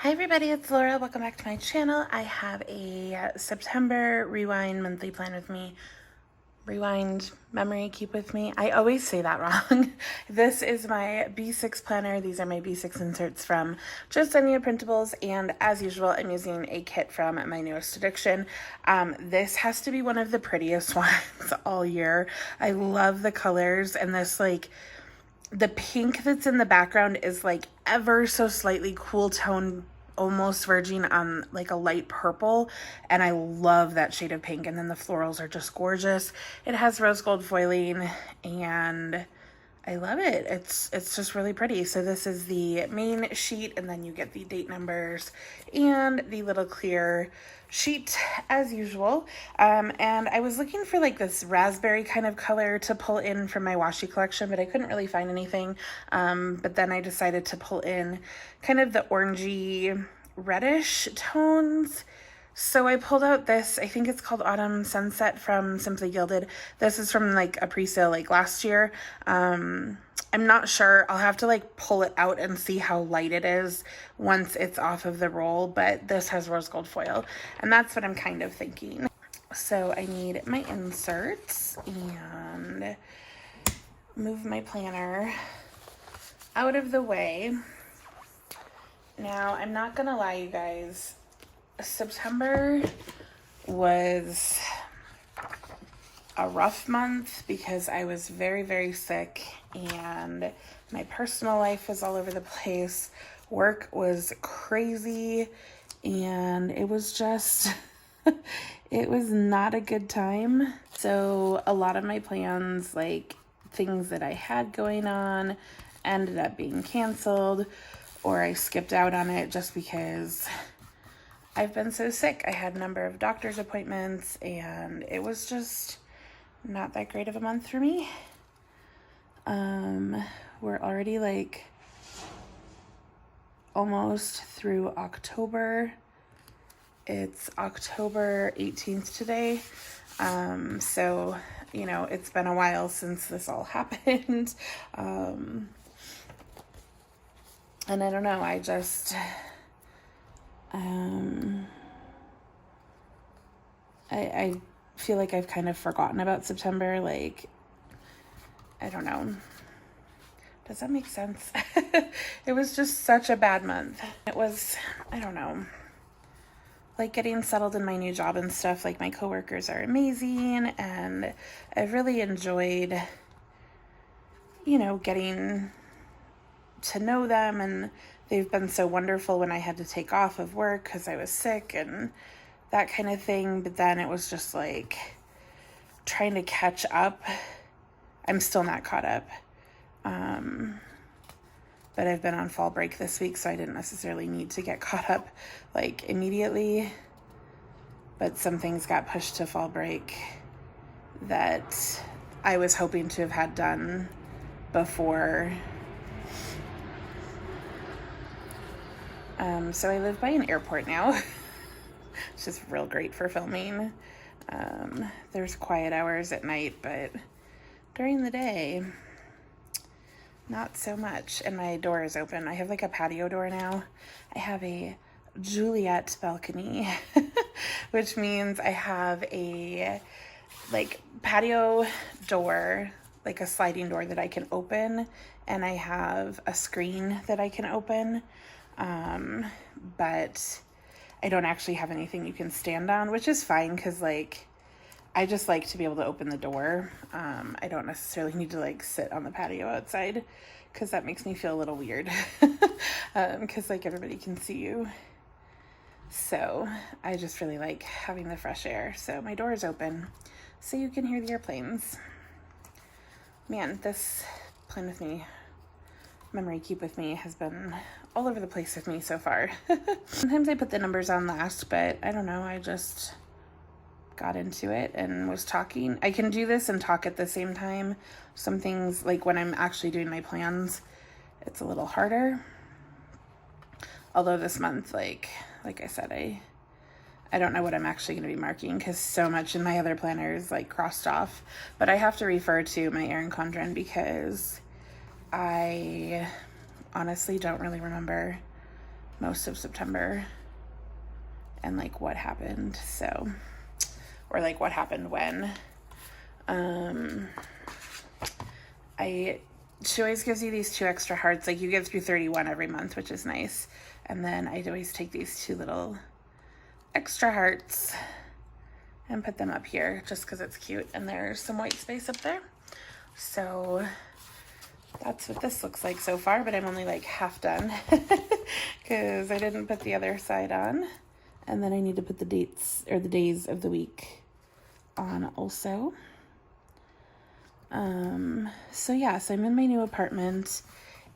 Hi everybody, it's Laura. Welcome back to my channel. I have a September Rewind monthly plan with me. Rewind, memory, keep with me. I always say that wrong. This is my B6 planner. These are my B6 inserts from Just Any Printables, and as usual, I'm using a kit from my newest addiction. This has to be one of the prettiest ones all year. I love the colors, and this the pink that's in the background is like ever so slightly cool tone, almost verging on like a light purple, and I love that shade of pink. And then the florals are just gorgeous. It has rose gold foiling and I love it. It's just really pretty. So this is the main sheet, and then you get the date numbers and the little clear sheet as usual. And I was looking for like this raspberry kind of color to pull in from my washi collection, but I couldn't really find anything. But then I decided to pull in kind of the orangey reddish tones. So I pulled out this, I think it's called Autumn Sunset from Simply Gilded. This is from like a pre-sale like last year. I'm not sure. I'll have to like pull it out and see how light it is once it's off of the roll, but this has rose gold foil, and that's what I'm kind of thinking. So I need my inserts and move my planner out of the way. Now, I'm not gonna lie, you guys. September was a rough month because I was very, very sick and my personal life was all over the place. Work was crazy and it was just, it was not a good time. So a lot of my plans, like things that I had going on, ended up being canceled, or I skipped out on it just because I've been so sick. I had a number of doctor's appointments and it was just not that great of a month for me. We're already like almost through October. It's October 18th today. So, you know, it's been a while since this all happened. And I don't know, I just, I feel like I've kind of forgotten about September. Like, I don't know. Does that make sense? It was just such a bad month. It was, I don't know, like getting settled in my new job and stuff. Like my coworkers are amazing and I've really enjoyed, you know, getting to know them, and they've been so wonderful when I had to take off of work because I was sick and that kind of thing. But then it was just like trying to catch up. I'm still not caught up. But I've been on fall break this week, so I didn't necessarily need to get caught up like immediately. But some things got pushed to fall break that I was hoping to have had done before. So I live by an airport now, which is real great for filming. There's quiet hours at night, but during the day, not so much. And my door is open. I have like a patio door now. I have a Juliet balcony, which means I have a like patio door, like a sliding door that I can open, and I have a screen that I can open. But I don't actually have anything you can stand on, which is fine because like I just like to be able to open the door. I don't necessarily need to like sit on the patio outside because that makes me feel a little weird because like everybody can see you. So I just really like having the fresh air. So my door is open so you can hear the airplanes. Man, this plan with me, memory keep with me, has been all over the place with me so far. Sometimes I put the numbers on last, but I don't know, I just got into it and was talking. I can do this and talk at the same time. Some things, like when I'm actually doing my plans, it's a little harder. Although this month, like I said, I don't know what I'm actually going to be marking because so much in my other planner is like crossed off. But I have to refer to my Erin Condren because I honestly don't really remember most of September and like what happened. So, or like what happened when. She always gives you these 2 extra hearts. Like you get through 31 every month, which is nice. And then I'd always take these 2 little extra hearts and put them up here just because it's cute. And there's some white space up there. So that's what this looks like so far, but I'm only like half done because I didn't put the other side on. And then I need to put the dates or the days of the week on also. So yeah, so I'm in my new apartment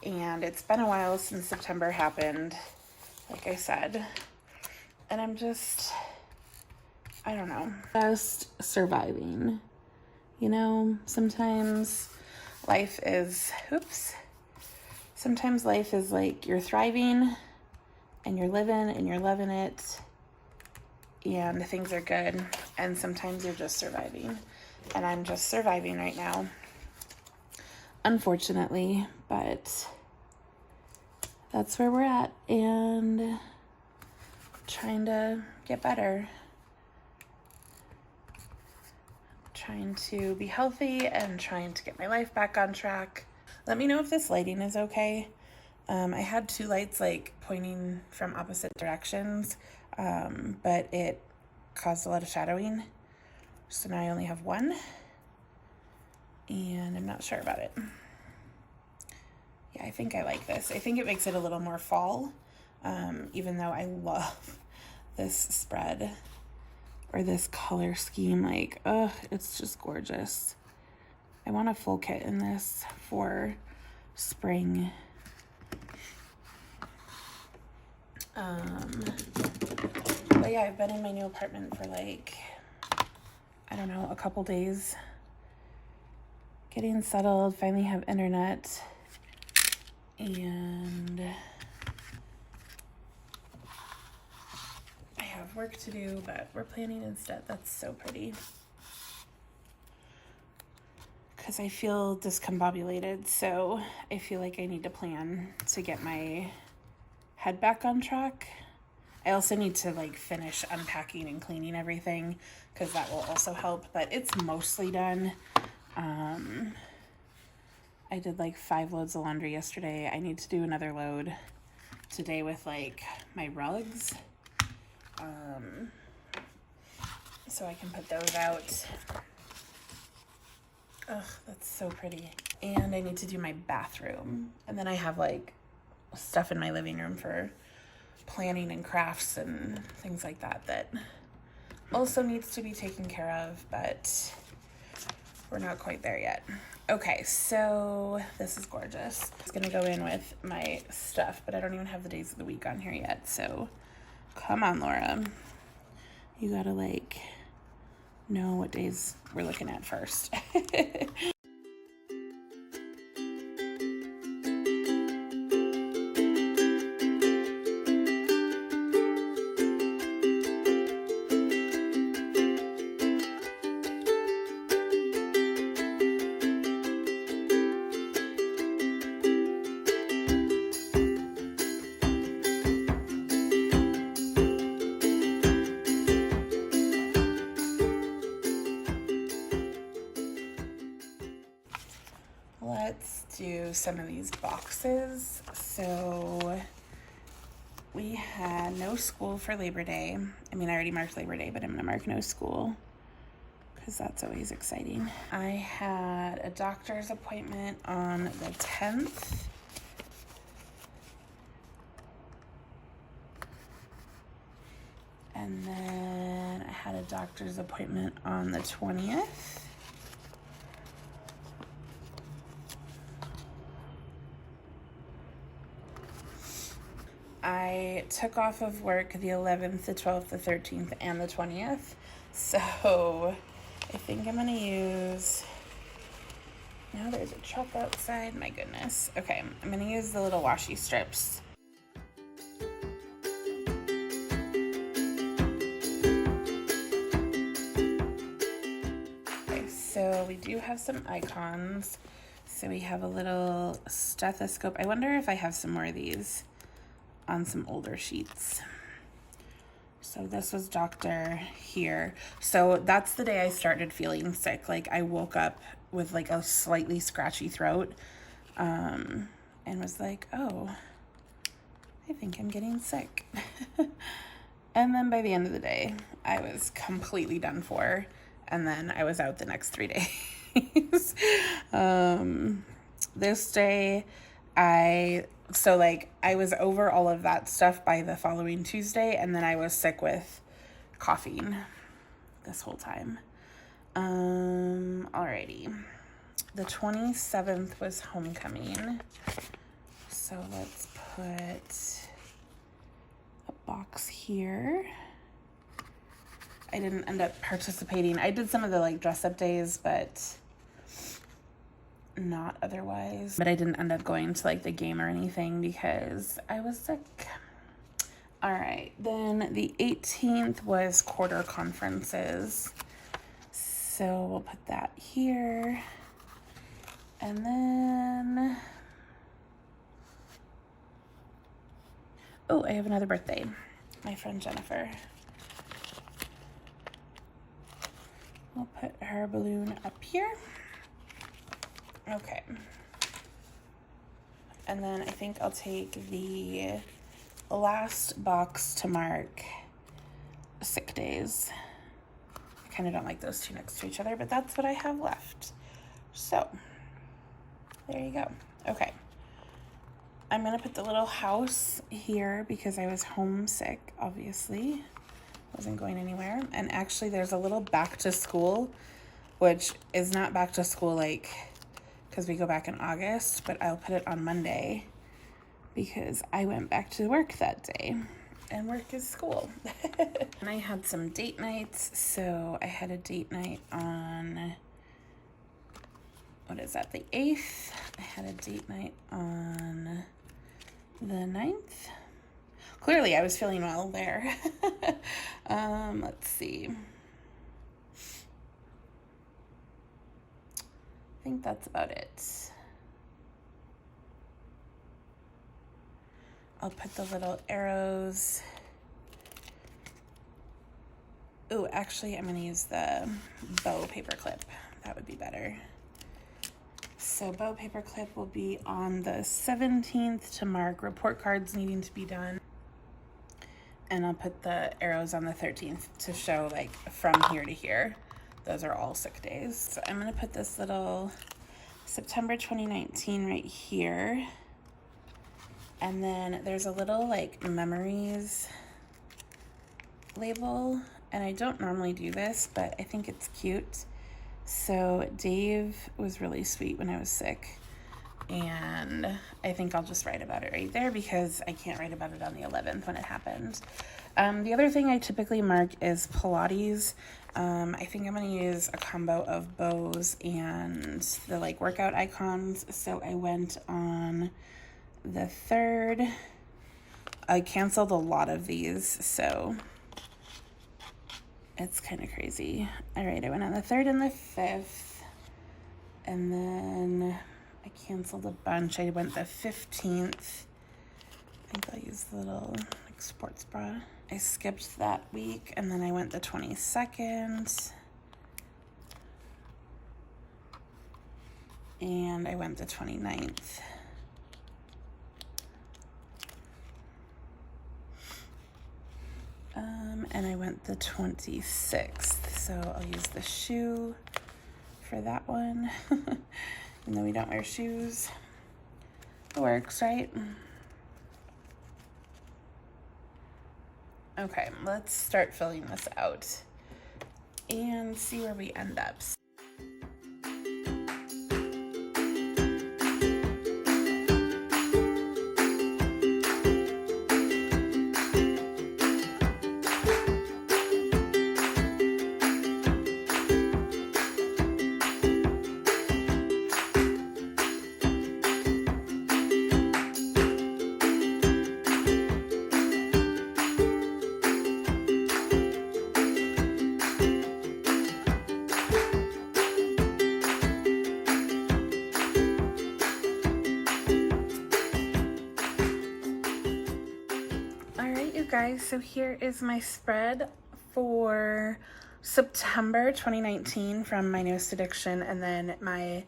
and it's been a while since September happened, like I said, and I'm just, I don't know, just surviving, you know. Sometimes life is like you're thriving and you're living and you're loving it and things are good, and sometimes you're just surviving. And I'm just surviving right now, unfortunately, but that's where we're at, and trying to get better, trying to be healthy and trying to get my life back on track. Let me know if this lighting is okay. I had 2 lights like pointing from opposite directions, but it caused a lot of shadowing. So now I only have 1, and I'm not sure about it. Yeah, I think I like this. I think it makes it a little more fall, even though I love this spread or this color scheme. Like, it's just gorgeous. I want a full kit in this for spring. But yeah, I've been in my new apartment for like, I don't know, a couple days, getting settled, finally have internet, and I have work to do, but we're planning instead. That's so pretty. Because I feel discombobulated, so I feel like I need to plan to get my head back on track. I also need to like finish unpacking and cleaning everything because that will also help, but it's mostly done. I did like 5 loads of laundry yesterday. I need to do another load today with like my rugs. So I can put those out. Ugh, that's so pretty. And I need to do my bathroom. And then I have like stuff in my living room for planning and crafts and things like that that also needs to be taken care of, but we're not quite there yet. Okay, so this is gorgeous. It's gonna go in with my stuff, but I don't even have the days of the week on here yet, so come on, Laura. You gotta like know what days we're looking at first. Let's do some of these boxes. So we had no school for Labor Day. I mean, I already marked Labor Day, but I'm gonna mark no school because that's always exciting. I had a doctor's appointment on the 10th. And then I had a doctor's appointment on the 20th. I took off of work the 11th, the 12th, the 13th, and the 20th. So I think I'm gonna use, now there's a truck outside, my goodness. Okay, I'm gonna use the little washi strips. Okay, so we do have some icons. So we have a little stethoscope. I wonder if I have some more of these. on some older sheets. So this was Dr. here. So that's the day I started feeling sick. Like I woke up with like a slightly scratchy throat, and was like, oh, I think I'm getting sick. And then by the end of the day, I was completely done for. And then I was out the next 3 days. This day, I was over all of that stuff by the following Tuesday, and then I was sick with coughing this whole time. Alrighty. The 27th was homecoming. So let's put a box here. I didn't end up participating. I did some of the like dress up days, but not otherwise. But I didn't end up going to like the game or anything because I was sick. All right, then the 18th was quarter conferences. So we'll put that here. And then, oh, I have another birthday. My friend Jennifer. We'll put her balloon up here. Okay. And then I think I'll take the last box to mark sick days. I kind of don't like those two next to each other, but that's what I have left. So there you go. Okay. I'm going to put the little house here because I was homesick, obviously. Wasn't going anywhere. And actually there's a little back to school, which is not back to school like because we go back in August, but I'll put it on Monday because I went back to work that day, and work is school. And I had some date nights. So I had a date night on, what is that, the 8th. I had a date night on the 9th. Clearly I was feeling well there. Let's see. I think that's about it. I'll put the little arrows. Oh, actually, I'm going to use the bow paper clip. That would be better. So bow paper clip will be on the 17th to mark report cards needing to be done. And I'll put the arrows on the 13th to show like from here to here. Those are all sick days. So I'm going to put this little September 2019 right here. And then there's a little like memories label. And I don't normally do this, but I think it's cute. So Dave was really sweet when I was sick. And I think I'll just write about it right there because I can't write about it on the 11th when it happened. The other thing I typically mark is Pilates. I think I'm going to use a combo of bows and the like workout icons. So I went on the 3rd. I canceled a lot of these, so it's kind of crazy. All right, I went on the 3rd and the 5th, and then I canceled a bunch. I went the 15th. I think I'll use the little like sports bra. I skipped that week, and then I went the 22nd. And I went the 29th. And I went the 26th. So I'll use the shoe for that one. Even though we don't wear shoes. It works, right? Okay, let's start filling this out and see where we end up. guys, so here is my spread for September 2019 from my newest addiction, and then my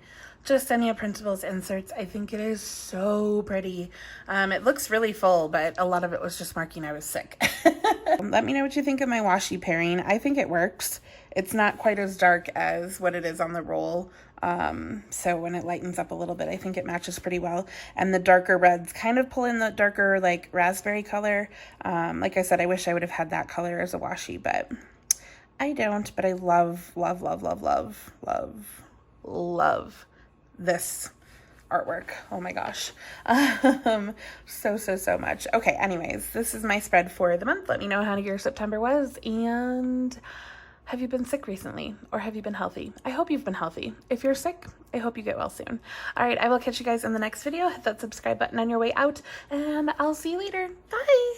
Justenia Principles inserts. I think it is so pretty. It looks really full, but a lot of it was just marking I was sick. Let me know what you think of my washi pairing. I think it works. It's not quite as dark as what it is on the roll. So when it lightens up a little bit, I think it matches pretty well. And the darker reds kind of pull in the darker like raspberry color. Like I said, I wish I would have had that color as a washi, but I don't. But I love, love, love, love, love, love, love this artwork. Oh my gosh. So much. Okay, anyways, this is my spread for the month. Let me know how your September was, and have you been sick recently, or have you been healthy? I hope you've been healthy. If you're sick, I hope you get well soon. All right, I will catch you guys in the next video. Hit that subscribe button on your way out, and I'll see you later. Bye.